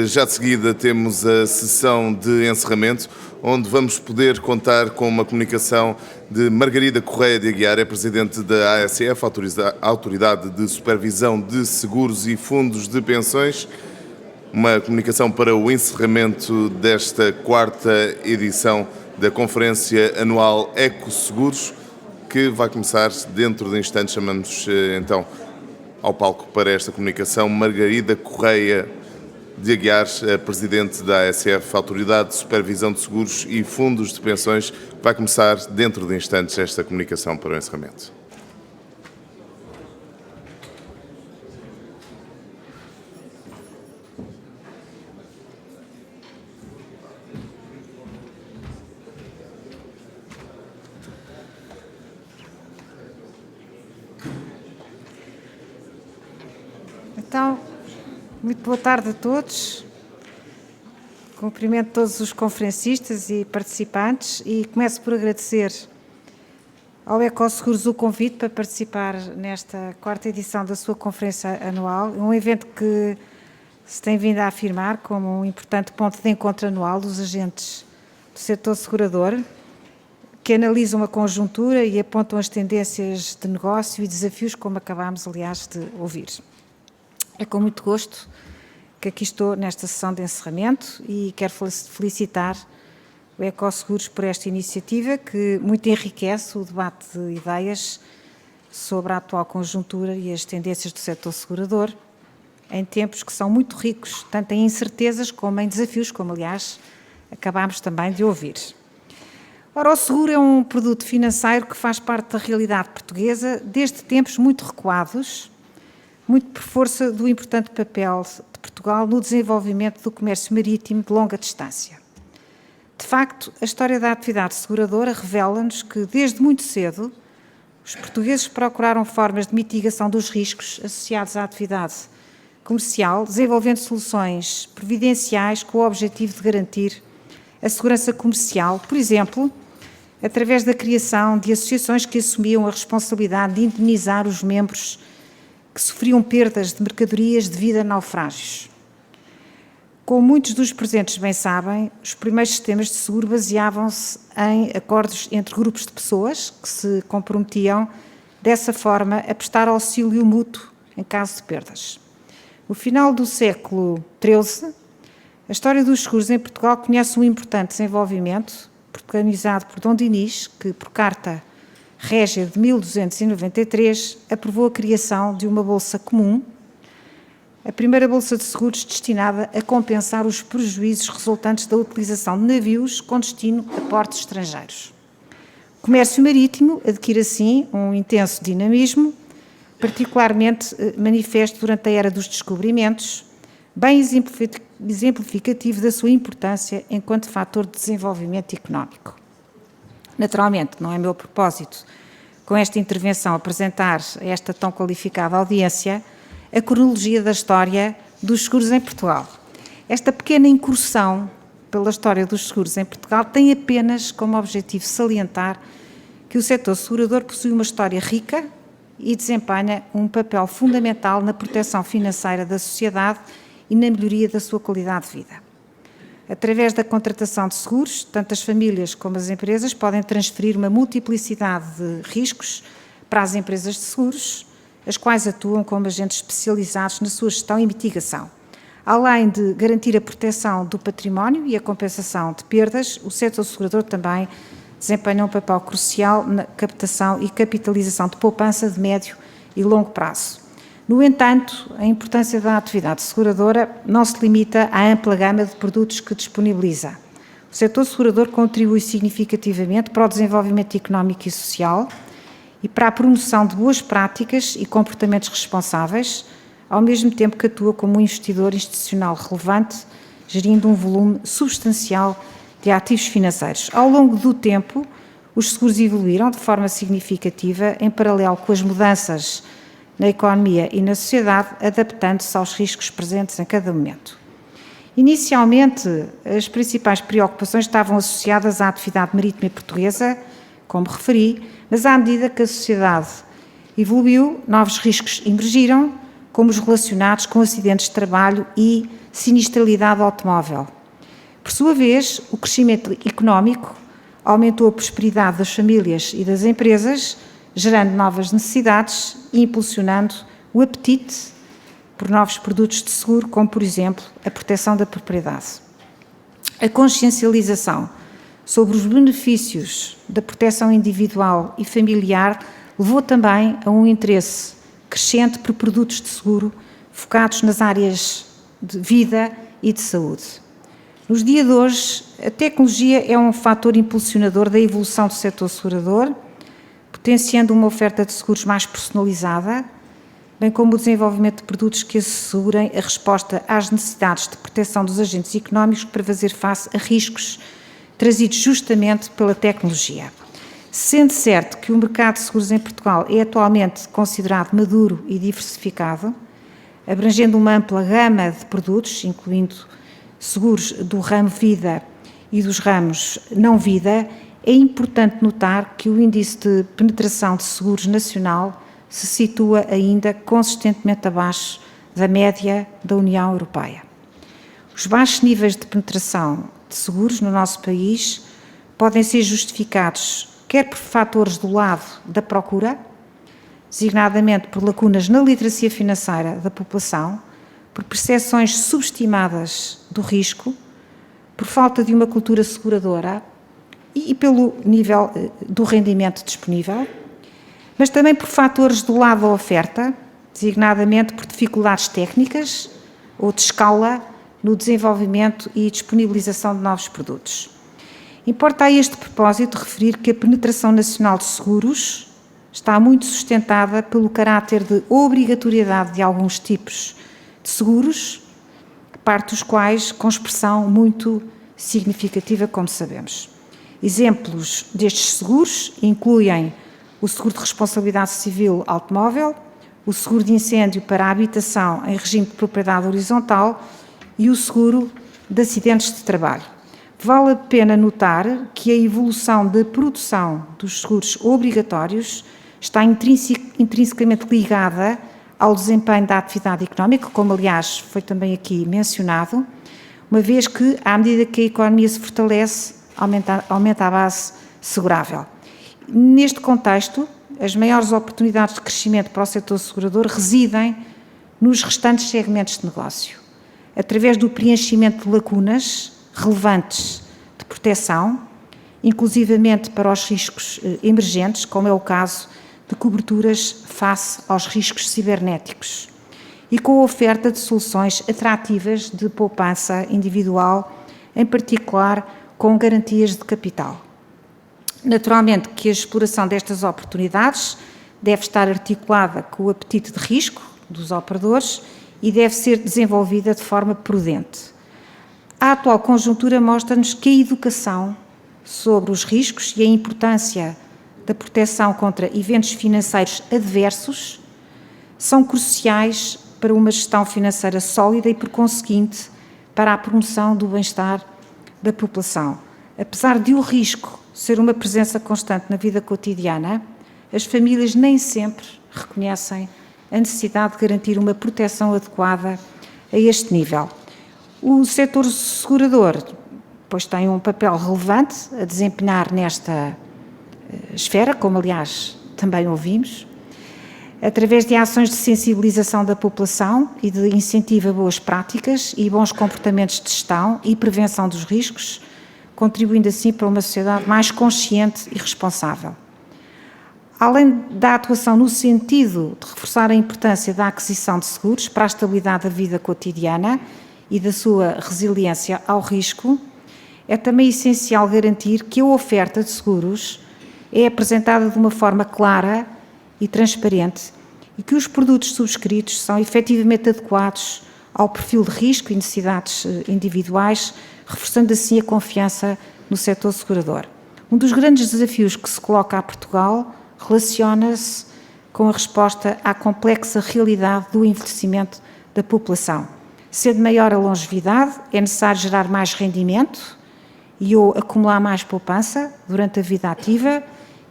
Já de seguida temos a sessão de encerramento, onde vamos poder contar com uma comunicação de Margarida Correia de Aguiar, é Presidente da ASF, Autoridade de Supervisão de Seguros e Fundos de Pensões. Uma comunicação para o encerramento desta quarta edição da Conferência Anual Ecoseguros, que vai começar dentro de instantes. Chamamos então ao palco para esta comunicação Margarida Correia de Aguiar, Presidente da ASF, Autoridade de Supervisão de Seguros e Fundos de Pensões. Vai começar dentro de instantes esta comunicação para o encerramento. Então, muito boa tarde a todos. Cumprimento todos os conferencistas e participantes e começo por agradecer ao Ecoseguros o convite para participar nesta quarta edição da sua conferência anual, um evento que se tem vindo a afirmar como um importante ponto de encontro anual dos agentes do setor segurador, que analisam a conjuntura e apontam as tendências de negócio e desafios, como acabámos, aliás, de ouvir. É com muito gosto que aqui estou nesta sessão de encerramento e quero felicitar o Ecoseguros por esta iniciativa que muito enriquece o debate de ideias sobre a atual conjuntura e as tendências do setor segurador em tempos que são muito ricos, tanto em incertezas como em desafios, como aliás acabámos também de ouvir. Ora, o seguro é um produto financeiro que faz parte da realidade portuguesa desde tempos muito recuados, muito por força do importante papel de Portugal no desenvolvimento do comércio marítimo de longa distância. De facto, a história da atividade seguradora revela-nos que, desde muito cedo, os portugueses procuraram formas de mitigação dos riscos associados à atividade comercial, desenvolvendo soluções previdenciais com o objetivo de garantir a segurança comercial, por exemplo, através da criação de associações que assumiam a responsabilidade de indemnizar os membros que sofriam perdas de mercadorias devido a naufrágios. Como muitos dos presentes bem sabem, os primeiros sistemas de seguro baseavam-se em acordos entre grupos de pessoas que se comprometiam, dessa forma, a prestar auxílio mútuo em caso de perdas. No final do século XIII, a história dos seguros em Portugal conhece um importante desenvolvimento, protagonizado por Dom Dinis, que, por carta Régia de 1293, aprovou a criação de uma bolsa comum, a primeira bolsa de seguros destinada a compensar os prejuízos resultantes da utilização de navios com destino a portos estrangeiros. O comércio marítimo adquire assim um intenso dinamismo, particularmente manifesto durante a era dos descobrimentos, bem exemplificativo da sua importância enquanto fator de desenvolvimento económico. Naturalmente, não é meu propósito, com esta intervenção, apresentar a esta tão qualificada audiência a cronologia da história dos seguros em Portugal. Esta pequena incursão pela história dos seguros em Portugal tem apenas como objetivo salientar que o setor segurador possui uma história rica e desempenha um papel fundamental na proteção financeira da sociedade e na melhoria da sua qualidade de vida. Através da contratação de seguros, tanto as famílias como as empresas podem transferir uma multiplicidade de riscos para as empresas de seguros, as quais atuam como agentes especializados na sua gestão e mitigação. Além de garantir a proteção do património e a compensação de perdas, o setor segurador também desempenha um papel crucial na captação e capitalização de poupança de médio e longo prazo. No entanto, a importância da atividade seguradora não se limita à ampla gama de produtos que disponibiliza. O setor segurador contribui significativamente para o desenvolvimento económico e social e para a promoção de boas práticas e comportamentos responsáveis, ao mesmo tempo que atua como um investidor institucional relevante, gerindo um volume substancial de ativos financeiros. Ao longo do tempo, os seguros evoluíram de forma significativa em paralelo com as mudanças na economia e na sociedade, adaptando-se aos riscos presentes em cada momento. Inicialmente, as principais preocupações estavam associadas à atividade marítima portuguesa, como referi, mas à medida que a sociedade evoluiu, novos riscos emergiram, como os relacionados com acidentes de trabalho e sinistralidade automóvel. Por sua vez, o crescimento económico aumentou a prosperidade das famílias e das empresas, gerando novas necessidades e impulsionando o apetite por novos produtos de seguro, como, por exemplo, a proteção da propriedade. A consciencialização sobre os benefícios da proteção individual e familiar levou também a um interesse crescente por produtos de seguro focados nas áreas de vida e de saúde. Nos dias de hoje, a tecnologia é um fator impulsionador da evolução do setor segurador, potenciando uma oferta de seguros mais personalizada, bem como o desenvolvimento de produtos que assegurem a resposta às necessidades de proteção dos agentes económicos para fazer face a riscos trazidos justamente pela tecnologia. Sendo certo que o mercado de seguros em Portugal é atualmente considerado maduro e diversificado, abrangendo uma ampla gama de produtos, incluindo seguros do ramo vida e dos ramos não vida, é importante notar que o índice de penetração de seguros nacional se situa ainda consistentemente abaixo da média da União Europeia. Os baixos níveis de penetração de seguros no nosso país podem ser justificados quer por fatores do lado da procura, designadamente por lacunas na literacia financeira da população, por percepções subestimadas do risco, por falta de uma cultura seguradora e pelo nível do rendimento disponível, mas também por fatores do lado da oferta, designadamente por dificuldades técnicas ou de escala no desenvolvimento e disponibilização de novos produtos. Importa a este propósito referir que a penetração nacional de seguros está muito sustentada pelo caráter de obrigatoriedade de alguns tipos de seguros, parte dos quais com expressão muito significativa, como sabemos. Exemplos destes seguros incluem o seguro de responsabilidade civil automóvel, o seguro de incêndio para a habitação em regime de propriedade horizontal e o seguro de acidentes de trabalho. Vale a pena notar que a evolução da produção dos seguros obrigatórios está intrinsecamente ligada ao desempenho da atividade económica, como aliás foi também aqui mencionado, uma vez que, à medida que a economia se fortalece, aumenta a base segurável. Neste contexto, as maiores oportunidades de crescimento para o setor segurador residem nos restantes segmentos de negócio, através do preenchimento de lacunas relevantes de proteção, inclusivamente para os riscos emergentes, como é o caso de coberturas face aos riscos cibernéticos, e com a oferta de soluções atrativas de poupança individual, em particular com garantias de capital. Naturalmente que a exploração destas oportunidades deve estar articulada com o apetite de risco dos operadores e deve ser desenvolvida de forma prudente. A atual conjuntura mostra-nos que a educação sobre os riscos e a importância da proteção contra eventos financeiros adversos são cruciais para uma gestão financeira sólida e, por conseguinte, para a promoção do bem-estar da população. Apesar de o risco ser uma presença constante na vida cotidiana, as famílias nem sempre reconhecem a necessidade de garantir uma proteção adequada a este nível. O setor segurador, pois, tem um papel relevante a desempenhar nesta esfera, como aliás também ouvimos, através de ações de sensibilização da população e de incentivo a boas práticas e bons comportamentos de gestão e prevenção dos riscos, contribuindo assim para uma sociedade mais consciente e responsável. Além da atuação no sentido de reforçar a importância da aquisição de seguros para a estabilidade da vida cotidiana e da sua resiliência ao risco, é também essencial garantir que a oferta de seguros é apresentada de uma forma clara e transparente e que os produtos subscritos são efetivamente adequados ao perfil de risco e necessidades individuais, reforçando assim a confiança no setor segurador. Um dos grandes desafios que se coloca a Portugal relaciona-se com a resposta à complexa realidade do envelhecimento da população. Sendo maior a longevidade, é necessário gerar mais rendimento e ou acumular mais poupança durante a vida ativa,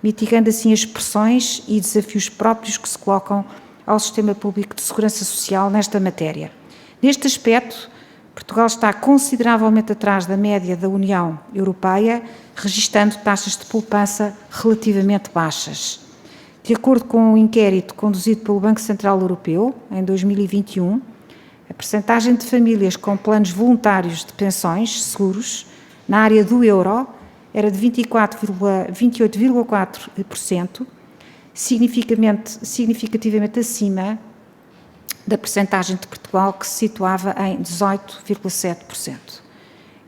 mitigando assim as pressões e desafios próprios que se colocam ao sistema público de segurança social nesta matéria. Neste aspecto, Portugal está consideravelmente atrás da média da União Europeia, registando taxas de poupança relativamente baixas. De acordo com um inquérito conduzido pelo Banco Central Europeu, em 2021, a percentagem de famílias com planos voluntários de pensões, seguros, na área do euro, era de 28,4%, significativamente acima da percentagem de Portugal, que se situava em 18,7%.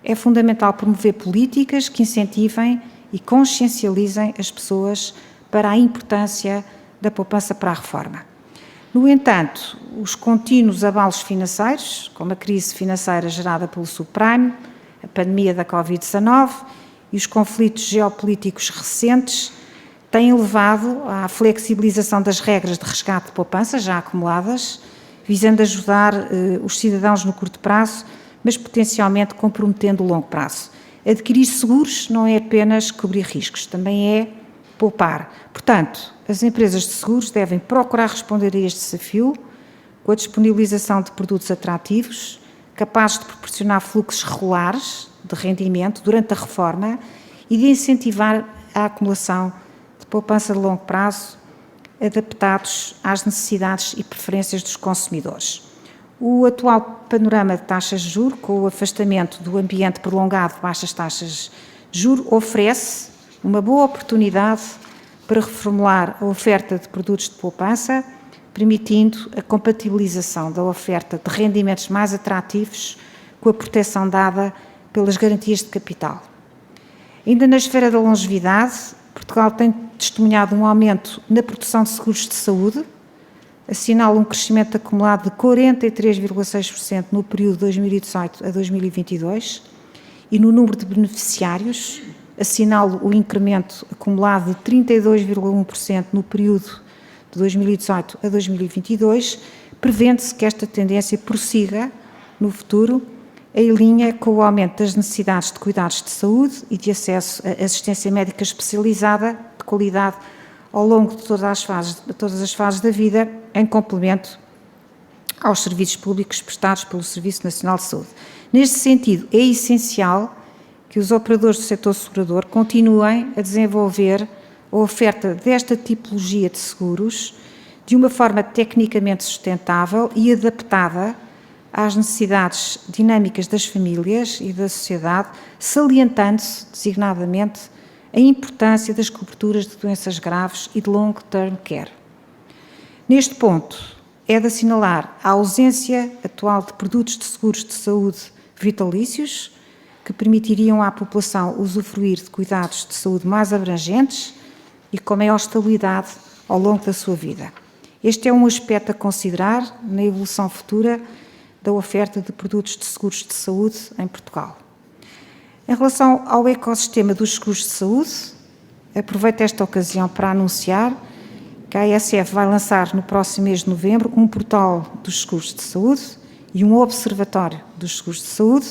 É fundamental promover políticas que incentivem e consciencializem as pessoas para a importância da poupança para a reforma. No entanto, os contínuos abalos financeiros, como a crise financeira gerada pelo subprime, a pandemia da Covid-19 e os conflitos geopolíticos recentes, têm levado à flexibilização das regras de resgate de poupança já acumuladas, visando ajudar os cidadãos no curto prazo, mas potencialmente comprometendo o longo prazo. Adquirir seguros não é apenas cobrir riscos, também é poupar. Portanto, as empresas de seguros devem procurar responder a este desafio com a disponibilização de produtos atrativos, capazes de proporcionar fluxos regulares de rendimento durante a reforma e de incentivar a acumulação de poupança de longo prazo, adaptados às necessidades e preferências dos consumidores. O atual panorama de taxas de juros, com o afastamento do ambiente prolongado de baixas taxas de juros, oferece uma boa oportunidade para reformular a oferta de produtos de poupança, permitindo a compatibilização da oferta de rendimentos mais atrativos com a proteção dada pelas garantias de capital. Ainda na esfera da longevidade, Portugal tem testemunhado um aumento na produção de seguros de saúde, assinala um crescimento acumulado de 43,6% no período de 2018 a 2022 e no número de beneficiários, assinala o incremento acumulado de 32,1% no período de 2018 a 2022, prevendo-se que esta tendência prossiga no futuro, em linha com o aumento das necessidades de cuidados de saúde e de acesso a assistência médica especializada de qualidade ao longo de todas as fases da vida, em complemento aos serviços públicos prestados pelo Serviço Nacional de Saúde. Neste sentido, é essencial que os operadores do setor segurador continuem a desenvolver a oferta desta tipologia de seguros de uma forma tecnicamente sustentável e adaptada às necessidades dinâmicas das famílias e da sociedade, salientando-se, designadamente, a importância das coberturas de doenças graves e de long-term care. Neste ponto, é de assinalar a ausência atual de produtos de seguros de saúde vitalícios que permitiriam à população usufruir de cuidados de saúde mais abrangentes e com maior estabilidade ao longo da sua vida. Este é um aspecto a considerar na evolução futura da oferta de produtos de seguros de saúde em Portugal. Em relação ao ecossistema dos seguros de saúde, aproveito esta ocasião para anunciar que a ASF vai lançar no próximo mês de novembro um portal dos seguros de saúde e um observatório dos seguros de saúde,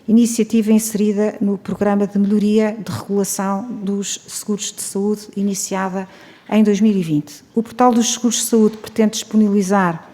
iniciativa inserida no Programa de Melhoria de Regulação dos Seguros de Saúde, iniciada em 2020. O portal dos seguros de saúde pretende disponibilizar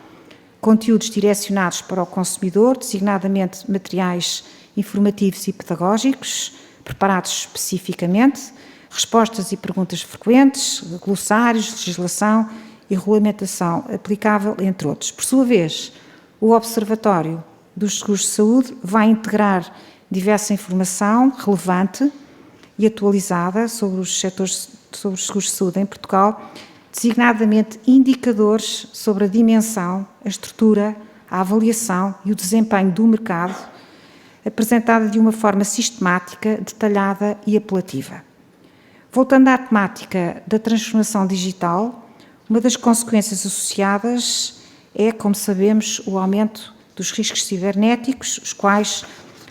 conteúdos direcionados para o consumidor, designadamente materiais informativos e pedagógicos, preparados especificamente, respostas e perguntas frequentes, glossários, legislação e regulamentação aplicável, entre outros. Por sua vez, o Observatório dos Seguros de Saúde vai integrar diversa informação relevante e atualizada sobre os setores, sobre os seguros de saúde em Portugal, designadamente indicadores sobre a dimensão, a estrutura, a avaliação e o desempenho do mercado, apresentada de uma forma sistemática, detalhada e apelativa. Voltando à temática da transformação digital, uma das consequências associadas é, como sabemos, o aumento dos riscos cibernéticos, os quais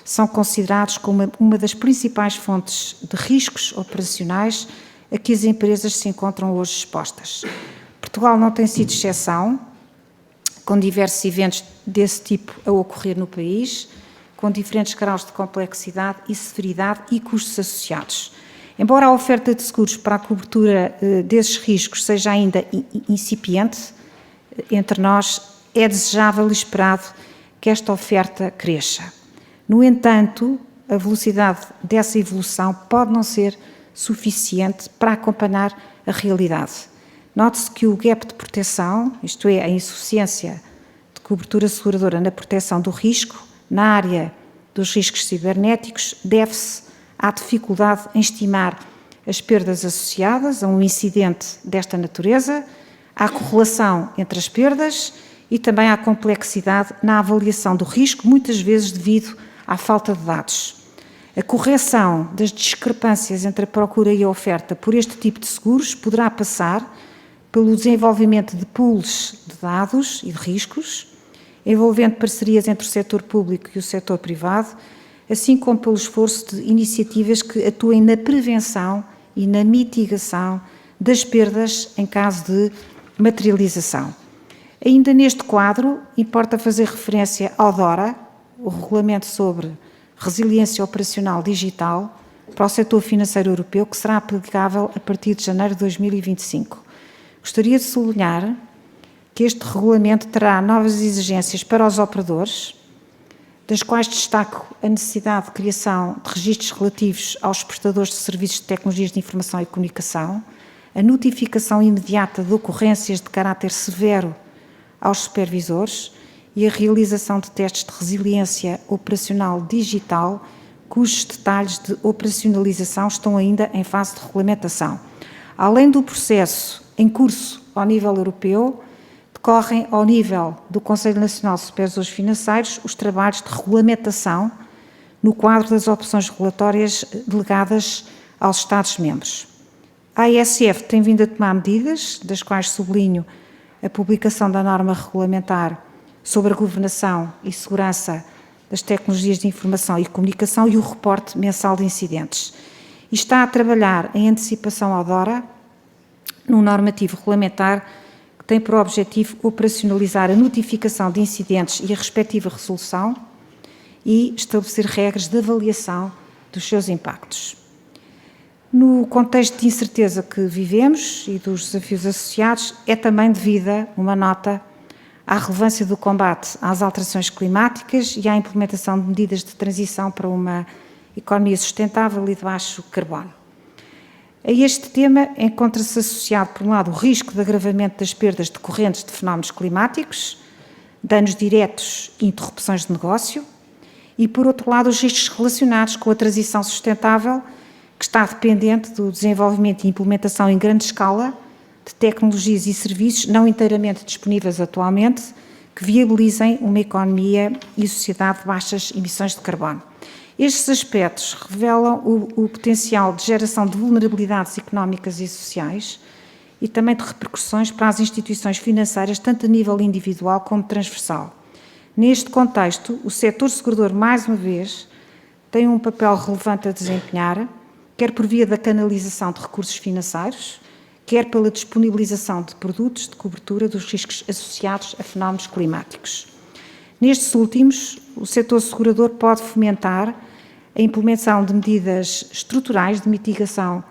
são considerados como uma das principais fontes de riscos operacionais a que as empresas se encontram hoje expostas. Portugal não tem sido exceção, com diversos eventos desse tipo a ocorrer no país, com diferentes graus de complexidade e severidade e custos associados. Embora a oferta de seguros para a cobertura desses riscos seja ainda incipiente, entre nós, é desejável e esperado que esta oferta cresça. No entanto, a velocidade dessa evolução pode não ser suficiente para acompanhar a realidade. Note-se que o gap de proteção, isto é, a insuficiência de cobertura seguradora na proteção do risco, na área dos riscos cibernéticos, deve-se à dificuldade em estimar as perdas associadas a um incidente desta natureza, à correlação entre as perdas e também à complexidade na avaliação do risco, muitas vezes devido à falta de dados. A correção das discrepâncias entre a procura e a oferta por este tipo de seguros poderá passar pelo desenvolvimento de pools de dados e de riscos, envolvendo parcerias entre o setor público e o setor privado, assim como pelo esforço de iniciativas que atuem na prevenção e na mitigação das perdas em caso de materialização. Ainda neste quadro, importa fazer referência ao DORA, o Regulamento sobre Resiliência Operacional Digital, para o setor financeiro europeu, que será aplicável a partir de janeiro de 2025. Gostaria de sublinhar que este regulamento terá novas exigências para os operadores, das quais destaco a necessidade de criação de registros relativos aos prestadores de serviços de tecnologias de informação e comunicação, a notificação imediata de ocorrências de caráter severo aos supervisores e a realização de testes de resiliência operacional digital, cujos detalhes de operacionalização estão ainda em fase de regulamentação. Além do processo em curso ao nível europeu, decorrem ao nível do Conselho Nacional de Supervisores Financeiros os trabalhos de regulamentação no quadro das opções regulatórias delegadas aos Estados-membros. A ASF tem vindo a tomar medidas, das quais sublinho a publicação da norma regulamentar sobre a governação e segurança das tecnologias de informação e comunicação e o reporte mensal de incidentes. E está a trabalhar em antecipação ao DORA, num normativo regulamentar que tem por objetivo operacionalizar a notificação de incidentes e a respectiva resolução e estabelecer regras de avaliação dos seus impactos. No contexto de incerteza que vivemos e dos desafios associados, é também devida uma nota à relevância do combate às alterações climáticas e à implementação de medidas de transição para uma economia sustentável e de baixo carbono. A este tema encontra-se associado, por um lado, o risco de agravamento das perdas decorrentes de fenómenos climáticos, danos diretos e interrupções de negócio, e, por outro lado, os riscos relacionados com a transição sustentável, que está dependente do desenvolvimento e implementação em grande escala de tecnologias e serviços não inteiramente disponíveis atualmente, que viabilizem uma economia e sociedade de baixas emissões de carbono. Estes aspectos revelam o potencial de geração de vulnerabilidades económicas e sociais e também de repercussões para as instituições financeiras, tanto a nível individual como transversal. Neste contexto, o setor segurador, mais uma vez, tem um papel relevante a desempenhar, quer por via da canalização de recursos financeiros, quer pela disponibilização de produtos de cobertura dos riscos associados a fenómenos climáticos. Nestes últimos, o setor segurador pode fomentar a implementação de medidas estruturais de mitigação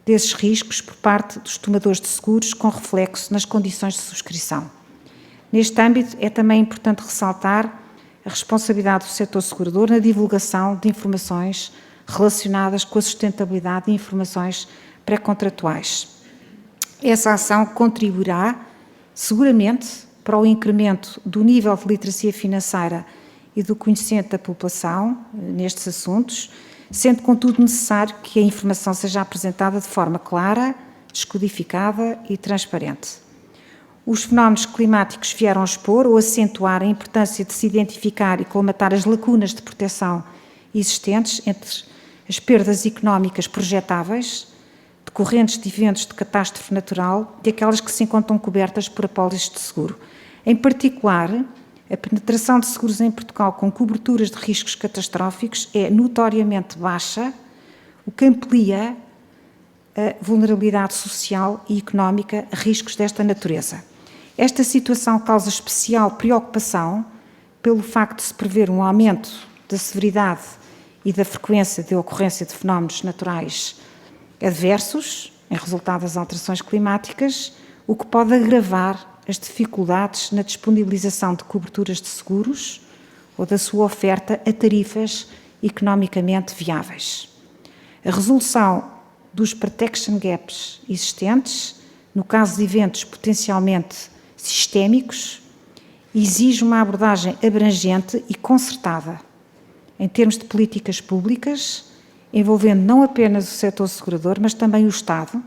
desses riscos por parte dos tomadores de seguros, com reflexo nas condições de subscrição. Neste âmbito, é também importante ressaltar a responsabilidade do setor segurador na divulgação de informações relacionadas com a sustentabilidade e informações pré-contratuais. Essa ação contribuirá, seguramente, para o incremento do nível de literacia financeira e do conhecimento da população nestes assuntos, sendo, contudo, necessário que a informação seja apresentada de forma clara, descodificada e transparente. Os fenómenos climáticos vieram expor ou acentuar a importância de se identificar e colmatar as lacunas de proteção existentes entre as perdas económicas projetáveis, decorrentes de eventos de catástrofe natural, e aquelas que se encontram cobertas por apólices de seguro. Em particular, a penetração de seguros em Portugal com coberturas de riscos catastróficos é notoriamente baixa, o que amplia a vulnerabilidade social e económica a riscos desta natureza. Esta situação causa especial preocupação pelo facto de se prever um aumento da severidade e da frequência de ocorrência de fenómenos naturais adversos, em resultado das alterações climáticas, o que pode agravar as dificuldades na disponibilização de coberturas de seguros ou da sua oferta a tarifas economicamente viáveis. A resolução dos protection gaps existentes, no caso de eventos potencialmente sistémicos, exige uma abordagem abrangente e concertada, em termos de políticas públicas, envolvendo não apenas o setor segurador, mas também o Estado,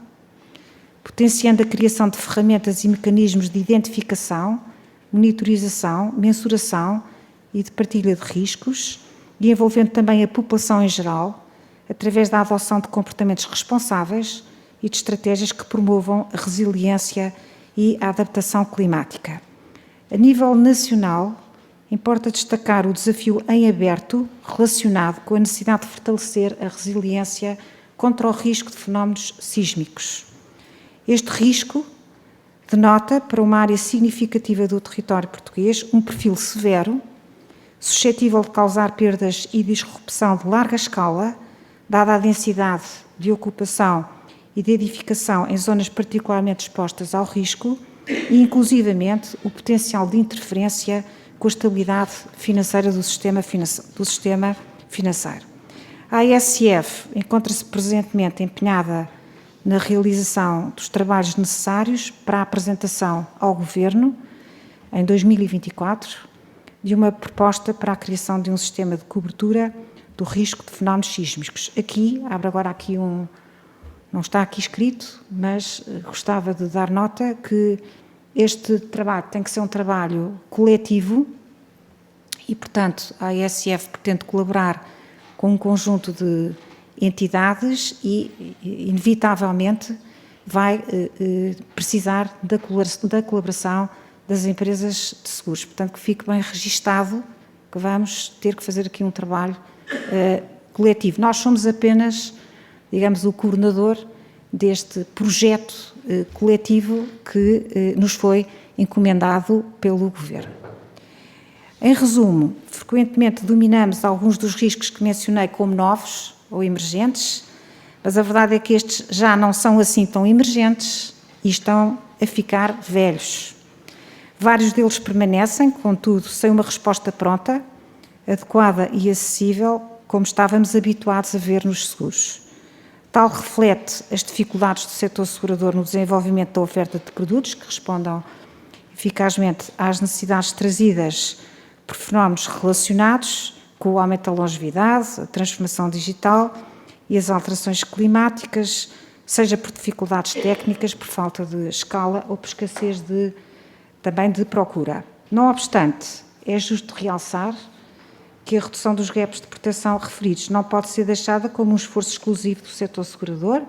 potenciando a criação de ferramentas e mecanismos de identificação, monitorização, mensuração e de partilha de riscos, e envolvendo também a população em geral, através da adoção de comportamentos responsáveis e de estratégias que promovam a resiliência e a adaptação climática. A nível nacional, importa destacar o desafio em aberto relacionado com a necessidade de fortalecer a resiliência contra o risco de fenómenos sísmicos. Este risco denota, para uma área significativa do território português, um perfil severo, suscetível de causar perdas e disrupção de larga escala, dada a densidade de ocupação e de edificação em zonas particularmente expostas ao risco e, inclusivamente, o potencial de interferência com a estabilidade financeira do sistema financeiro. A ASF encontra-se presentemente empenhada na realização dos trabalhos necessários para a apresentação ao Governo, em 2024, de uma proposta para a criação de um sistema de cobertura do risco de fenómenos sísmicos. Aqui, abro agora aqui não está aqui escrito, mas gostava de dar nota que este trabalho tem que ser um trabalho coletivo e, portanto, a ASF pretende colaborar com um conjunto de entidades e, inevitavelmente, vai precisar da colaboração das empresas de seguros. Portanto, que fique bem registado que vamos ter que fazer aqui um trabalho coletivo. Nós somos apenas, digamos, o coordenador deste projeto coletivo que nos foi encomendado pelo Governo. Em resumo, frequentemente dominamos alguns dos riscos que mencionei como novos ou emergentes, mas a verdade é que estes já não são assim tão emergentes e estão a ficar velhos. Vários deles permanecem, contudo, sem uma resposta pronta, adequada e acessível, como estávamos habituados a ver nos seguros. Tal reflete as dificuldades do setor segurador no desenvolvimento da oferta de produtos que respondam eficazmente às necessidades trazidas por fenómenos relacionados com o aumento da longevidade, a transformação digital e as alterações climáticas, seja por dificuldades técnicas, por falta de escala ou por escassez também de procura. Não obstante, é justo realçar que a redução dos gaps de proteção referidos não pode ser deixada como um esforço exclusivo do setor segurador,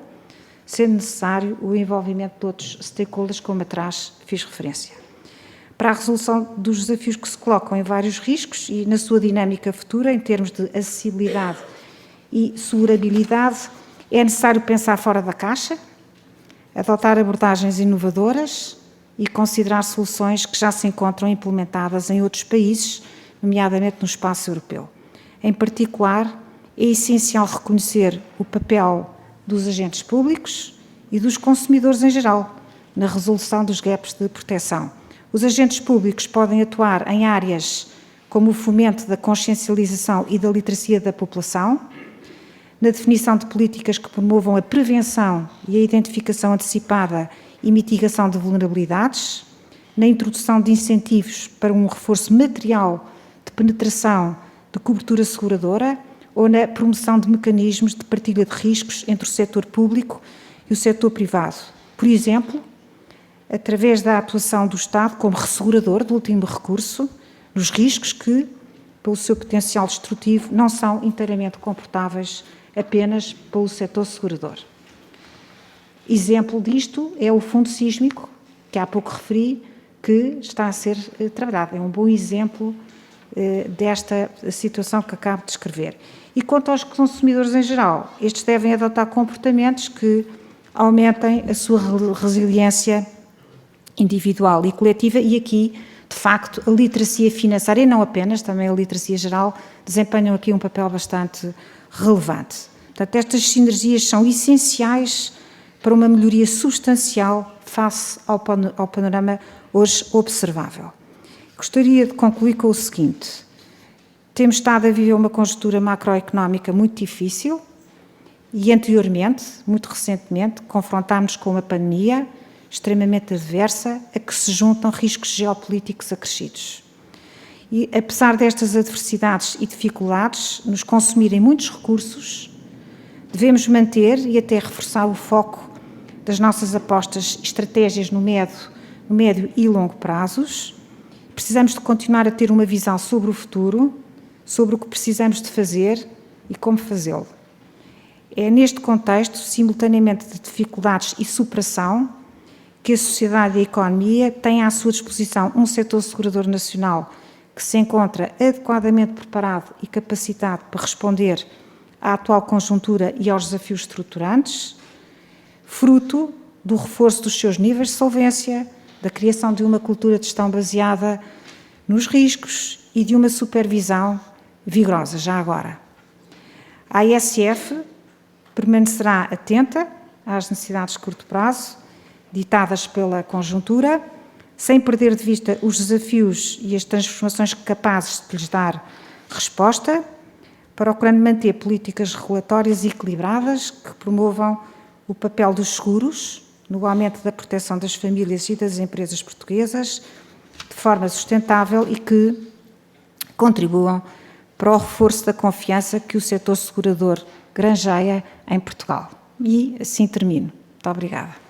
sendo necessário o envolvimento de outros stakeholders, como atrás fiz referência. Para a resolução dos desafios que se colocam em vários riscos e na sua dinâmica futura, em termos de acessibilidade e segurabilidade, é necessário pensar fora da caixa, adotar abordagens inovadoras e considerar soluções que já se encontram implementadas em outros países, nomeadamente no espaço europeu. Em particular, é essencial reconhecer o papel dos agentes públicos e dos consumidores em geral na resolução dos gaps de proteção. Os agentes públicos podem atuar em áreas como o fomento da consciencialização e da literacia da população, na definição de políticas que promovam a prevenção e a identificação antecipada e mitigação de vulnerabilidades, na introdução de incentivos para um reforço material de penetração de cobertura seguradora ou na promoção de mecanismos de partilha de riscos entre o setor público e o setor privado. Por exemplo, através da atuação do Estado como ressegurador de último recurso, nos riscos que, pelo seu potencial destrutivo, não são inteiramente comportáveis apenas pelo setor segurador. Exemplo disto é o fundo sísmico, que há pouco referi, que está a ser trabalhado. É um bom exemplo desta situação que acabo de descrever. E quanto aos consumidores em geral, estes devem adotar comportamentos que aumentem a sua resiliência individual e coletiva, e aqui, de facto, a literacia financeira, e não apenas, também a literacia geral, desempenham aqui um papel bastante relevante. Portanto, estas sinergias são essenciais para uma melhoria substancial face ao panorama hoje observável. Gostaria de concluir com o seguinte: temos estado a viver uma conjuntura macroeconómica muito difícil e anteriormente, muito recentemente, confrontámos-nos com uma pandemia extremamente adversa a que se juntam riscos geopolíticos acrescidos. E, apesar destas adversidades e dificuldades nos consumirem muitos recursos, devemos manter e até reforçar o foco das nossas apostas e estratégias no médio e longo prazos. Precisamos de continuar a ter uma visão sobre o futuro, sobre o que precisamos de fazer e como fazê-lo. É neste contexto, simultaneamente de dificuldades e superação, que a sociedade e a economia têm à sua disposição um setor segurador nacional que se encontra adequadamente preparado e capacitado para responder à atual conjuntura e aos desafios estruturantes, fruto do reforço dos seus níveis de solvência, da criação de uma cultura de gestão baseada nos riscos e de uma supervisão vigorosa, já agora. A ASF permanecerá atenta às necessidades de curto prazo, ditadas pela conjuntura, sem perder de vista os desafios e as transformações capazes de lhes dar resposta, procurando manter políticas regulatórias equilibradas que promovam o papel dos seguros no aumento da proteção das famílias e das empresas portuguesas de forma sustentável e que contribuam para o reforço da confiança que o setor segurador granjeia em Portugal. E assim termino. Muito obrigada.